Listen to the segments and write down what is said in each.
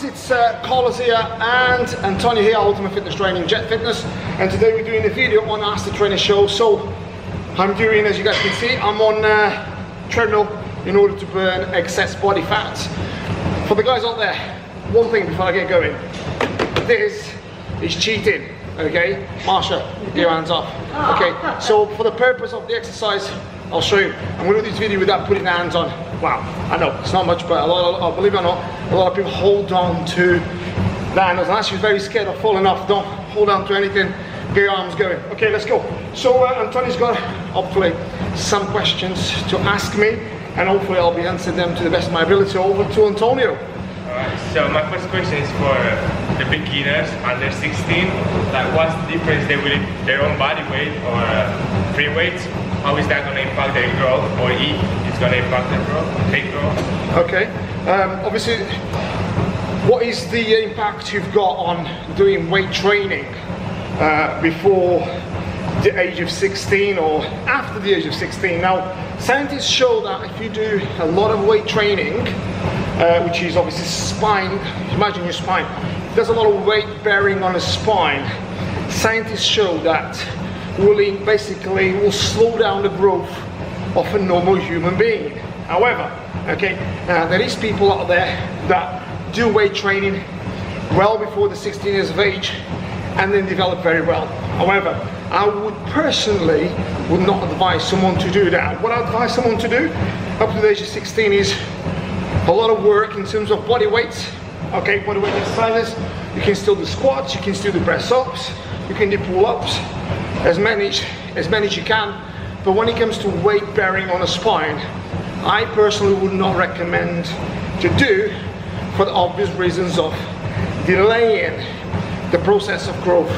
it's Carlos here and Antonio here, Ultimate Fitness Training, Jet Fitness, and today we're doing a video on Ask the Trainer show. So I'm doing, as you guys can see, I'm on treadmill in order to burn excess body fat. For the guys out there, one thing before I get going, this is cheating, okay? Marsha, get your hands off. Okay, so for the purpose of the exercise, I'll show you. I'm going to do this video without putting hands on. Wow, I know, it's not much, but believe it or not, a lot of people hold on to the handles. Unless you're very scared of falling off, don't hold on to anything, get your arms going. Okay, let's go. So Antonio's got, hopefully, some questions to ask me, and hopefully I'll be answering them to the best of my ability. Over to Antonio. Alright, so my first question is for the beginners under 16. Like, what's the difference they will eat their own body weight or free weights? How is that going to impact their growth, or it's going to impact their growth? Okay, obviously, what is the impact you've got on doing weight training before the age of 16 or after the age of 16? Now, scientists show that if you do a lot of weight training, which is obviously spine, imagine your spine, there's a lot of weight bearing on the spine. Scientists show that will slow down the growth of a normal human being. However, okay, there is people out there that do weight training well before the 16 years of age and then develop very well. However, I would personally not advise someone to do that. What I advise someone to do up to the age of 16 is a lot of work in terms of body weights. Okay, body weight exercises. You can still do squats, you can still do press ups, you can do pull-ups, as many as you can. But when it comes to weight bearing on a spine, I personally would not recommend to do, for the obvious reasons of delaying the process of growth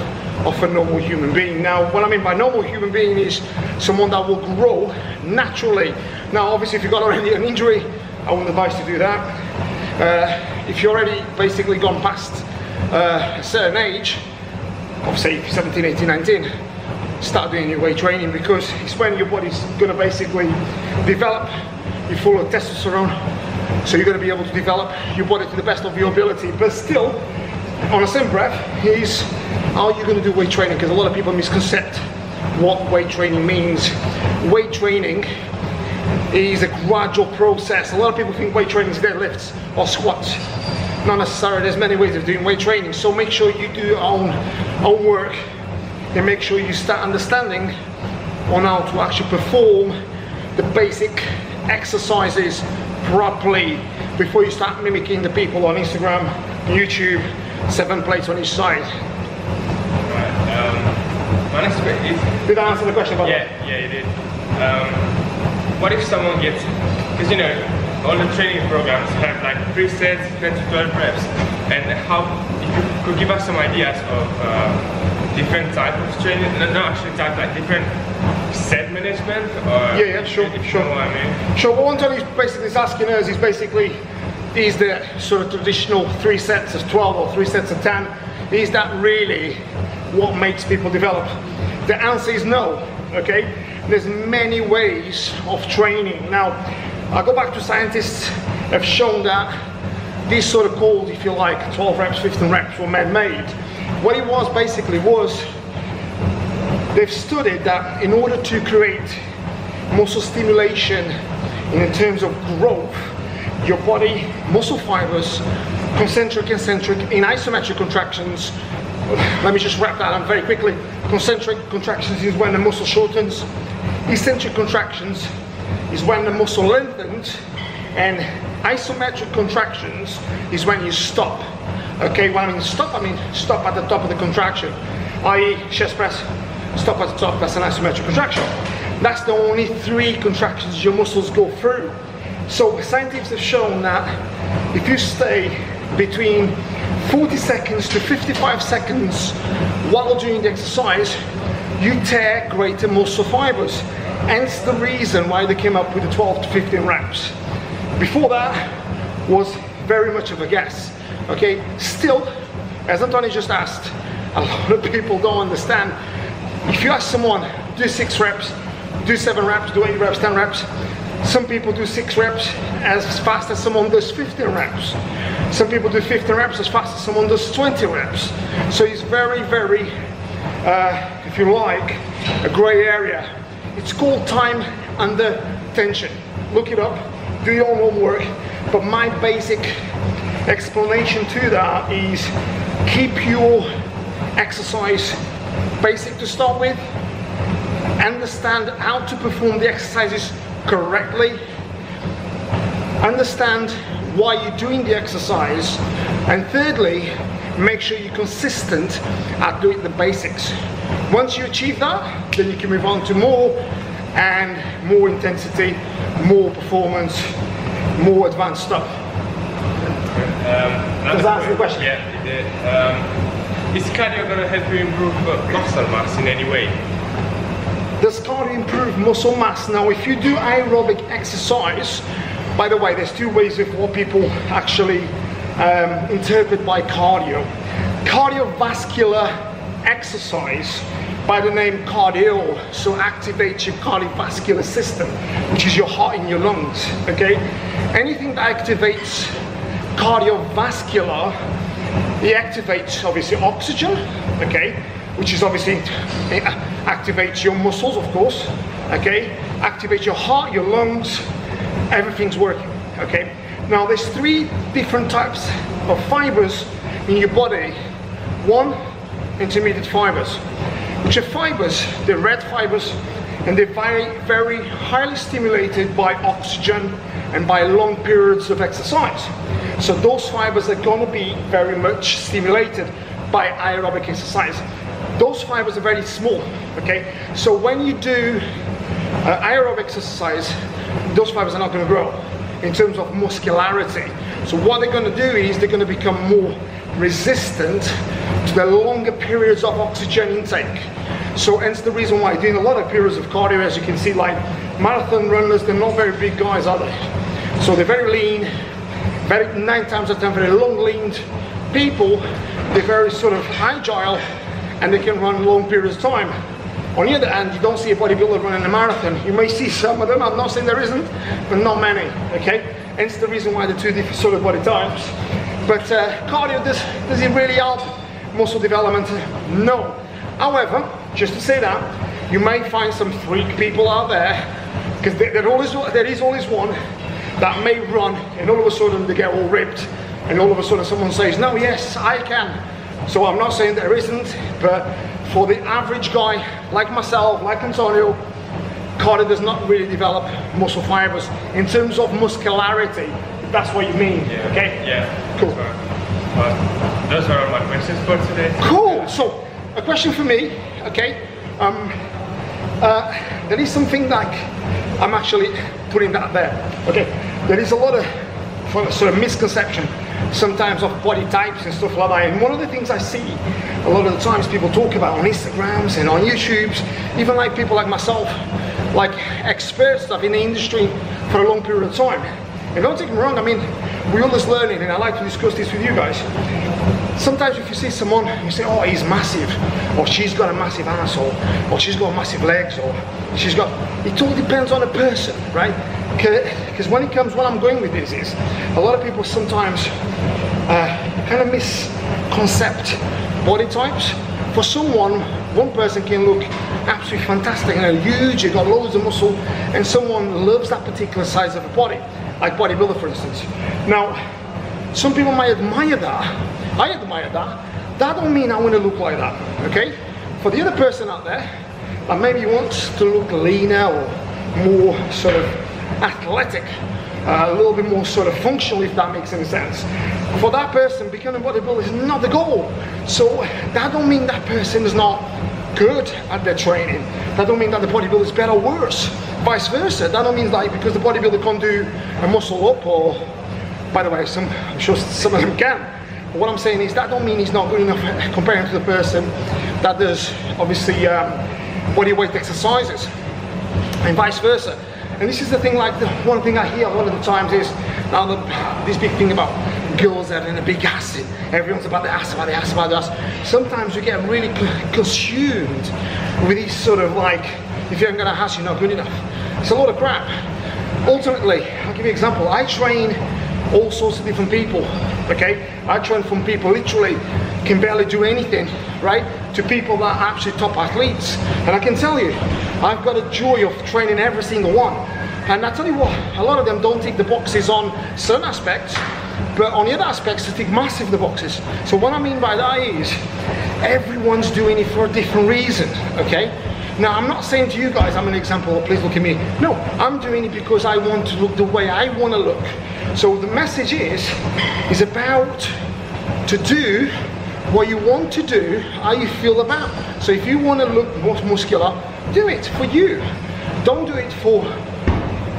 of a normal human being. Now, what I mean by normal human being is someone that will grow naturally. Now, obviously, if you've got already an injury, I wouldn't advise to do that. If you're already basically gone past a certain age, of say 17, 18, 19, start doing your weight training, because it's when your body's going to basically develop. You're full of testosterone, so you're going to be able to develop your body to the best of your ability. But still, on the same breath, is how you're going to do weight training, because a lot of people misconcept what weight training means. Weight training is a gradual process. A lot of people think weight training is deadlifts or squats. Not necessarily. There's many ways of doing weight training. So make sure you do your own work, and make sure you start understanding on how to actually perform the basic exercises properly before you start mimicking the people on Instagram, YouTube, 7 plates on each side. Right. My next question is... Did I answer the question? Yeah, you did. What if someone gets... Because, you know, all the training programs have like 3 sets, 10 to 12 reps. And how... If you could give us some ideas of different types of training, no, actually types, like different set management, or... Yeah, sure. If you know what I mean. Sure, what Antonio is basically asking us is basically, is the sort of traditional 3 sets of 12 or 3 sets of 10, is that really what makes people develop? The answer is no, okay? There's many ways of training. Now, I go back to scientists have shown that these sort of called, if you like, 12 reps, 15 reps were man-made. What it was basically was, they've studied that in order to create muscle stimulation in terms of growth, your body, muscle fibers, concentric, in isometric contractions. Let me just wrap that up very quickly. Concentric contractions is when the muscle shortens. Eccentric contractions is when the muscle lengthens. And isometric contractions is when you stop. Okay, when I mean stop at the top of the contraction, i.e. chest press, stop at the top, that's an isometric contraction. That's the only 3 contractions your muscles go through. So scientists have shown that if you stay between 40 seconds to 55 seconds while doing the exercise, you tear greater muscle fibers. Hence the reason why they came up with the 12 to 15 reps. Before that was very much of a guess. Okay, still, as Antonio just asked, a lot of people don't understand. If you ask someone, do 6 reps, do 7 reps, do 8 reps, 10 reps, Some people do 6 reps as fast as someone does 15 reps. Some people do 15 reps as fast as someone does 20 reps. So it's very, very, if you like, a gray area. It's called time under tension. Look it up, do your own homework. But my basic explanation to that is keep your exercise basic to start with. Understand how to perform the exercises correctly. Understand why you're doing the exercise. And thirdly, make sure you're consistent at doing the basics. Once you achieve that, then you can move on to more and more intensity, more performance, more advanced stuff. Does that answer the question? Yeah, it did. Is cardio going to help you improve muscle mass in any way? Does cardio improve muscle mass? Now, if you do aerobic exercise, by the way, there's 2 ways of what people actually interpret by cardio. Cardiovascular exercise, by the name cardio, so activates your cardiovascular system, which is your heart and your lungs, okay? Anything that activates cardiovascular, it activates obviously oxygen, okay? Which is obviously, it activates your muscles, of course, okay? Activates your heart, your lungs, everything's working, okay? Now there's 3 different types of fibers in your body. 1, intermediate fibers, which are fibers, they're red fibers, and they're very, very highly stimulated by oxygen and by long periods of exercise. So those fibers are going to be very much stimulated by aerobic exercise. Those fibers are very small, okay? So when you do aerobic exercise, those fibers are not going to grow in terms of muscularity. So what they're going to do is they're going to become more resistant to the longer periods of oxygen intake. So hence the reason why doing a lot of periods of cardio, as you can see, like marathon runners, they're not very big guys, are they? So they're very lean, 9 times out of 10 very long leaned people. They're very sort of agile, and they can run long periods of time. On the other hand, you don't see a bodybuilder running a marathon. You may see some of them, I'm not saying there isn't, but not many, okay? Hence the reason why the 2 different sort of body types. But cardio, does it really help muscle development? No. However, just to say that, you may find some freak people out there, because there is always one that may run, and all of a sudden they get all ripped, and all of a sudden someone says, no, yes, I can. So I'm not saying there isn't, but for the average guy, like myself, like Antonio, cardio does not really develop muscle fibers in terms of muscularity, if that's what you mean, okay? Yeah, cool. Those are all my questions for today. Cool, so a question for me, okay? There is something like, I'm actually putting that there, okay? There is a lot of sort of misconception sometimes of body types and stuff like that, and one of the things I see a lot of the times people talk about on Instagrams and on YouTubes, even like people like myself, like experts stuff in the industry for a long period of time. And don't take me wrong, I mean, we're always learning, and I like to discuss this with you guys. Sometimes if you see someone, you say, oh, he's massive, or she's got a massive asshole, or she's got massive legs, or she's got, it all depends on the person, right? Because when I'm going with this is, a lot of people sometimes kind of misconcept body types. For someone, one person can look absolutely fantastic and huge, you've got loads of muscle, and someone loves that particular size of a body, like bodybuilder for instance. Now, some people might admire that, I admire that, that don't mean I want to look like that, okay? For the other person out there, that maybe wants to look leaner or more sort of athletic, a little bit more sort of functional, if that makes any sense. For that person, becoming a bodybuilder is not the goal. So that don't mean that person is not good at their training. That don't mean that the bodybuilder is better or worse. Vice versa. That don't mean like because the bodybuilder can't do a muscle up, or by the way, I'm sure some of them can. But what I'm saying is that don't mean he's not good enough comparing to the person that does obviously body weight exercises, and vice versa. And this is the thing, like the one thing I hear a lot of the times is now this big thing about girls having a big ass, and everyone's about the ass, about the ass, about the ass. Sometimes you get really consumed with these sort of like, if you haven't got a ass, you're not good enough. It's a lot of crap. ultimately, I'll give you an example. I train all sorts of different people, okay? I train from people literally can barely do anything, right, to people that are actually top athletes. And I can tell you, I've got a joy of training every single one. And I tell you what, a lot of them don't tick the boxes on certain aspects, but on the other aspects they tick massive the boxes. So what I mean by that is, everyone's doing it for a different reason, okay? Now, I'm not saying to you guys, I'm an example, please look at me. No, I'm doing it because I want to look the way I want to look. So the message is about to do what you want to do, how you feel about. So if you want to look more muscular, do it for you. Don't do it for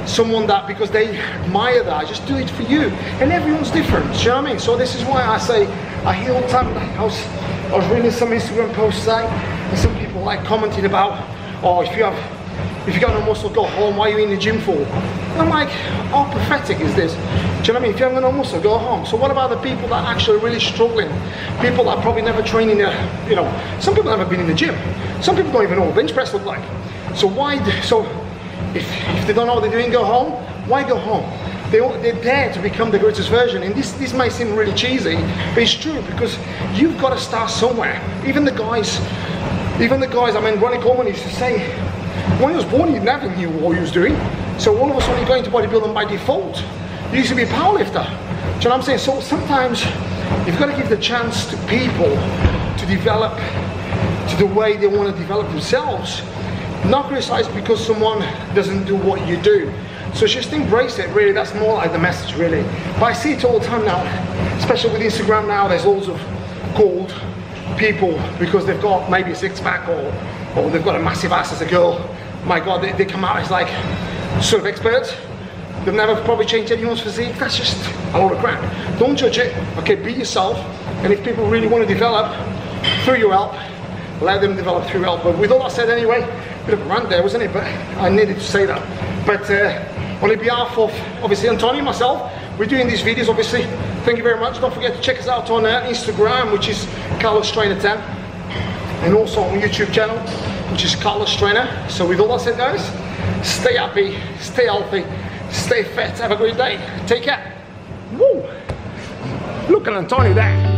someone that because they admire that, just do it for you. And everyone's different, do you know what I mean? So this is why I say, I hear all the time, I was reading some Instagram posts today, and some people like commenting about, oh, if you got no muscle, go home, why are you in the gym for? And I'm like, how pathetic is this? Do you know what I mean? If you haven't got no muscle, go home. So what about the people that are actually really struggling? People that probably never train in a, you know, some people never been in the gym. Some people don't even know what bench press look like. So if they don't know what they're doing, go home. Why go home? They're there to become the greatest version. And this may seem really cheesy, but it's true, because you've got to start somewhere. Even the guys, I mean, Ronnie Coleman used to say, when he was born, he never knew what he was doing. So all of a sudden, you're going to bodybuilding by default. You used to be a powerlifter. Do you know what I'm saying? So sometimes you've got to give the chance to people to develop to the way they want to develop themselves. Not criticize because someone doesn't do what you do. So just embrace it, really. That's more like the message, really. But I see it all the time now, especially with Instagram now. There's loads of gold people because they've got maybe a six-pack or they've got a massive ass as a girl. My God, they come out as like sort of experts. They've never probably changed anyone's physique. That's just a load of crap. Don't judge it. Okay, be yourself. And if people really want to develop through your help, let them develop through help. But with all that said anyway, bit of a rant there, wasn't it? But I needed to say that. But on behalf of obviously Antonio and myself, we're doing these videos obviously. Thank you very much. Don't forget to check us out on Instagram, which is Carlos Trainer 10. And also on YouTube channel, which is Carlos Trainer. So with all that said, guys, stay happy, stay healthy, stay fit, have a great day. Take care. Woo! Look at Antonio there.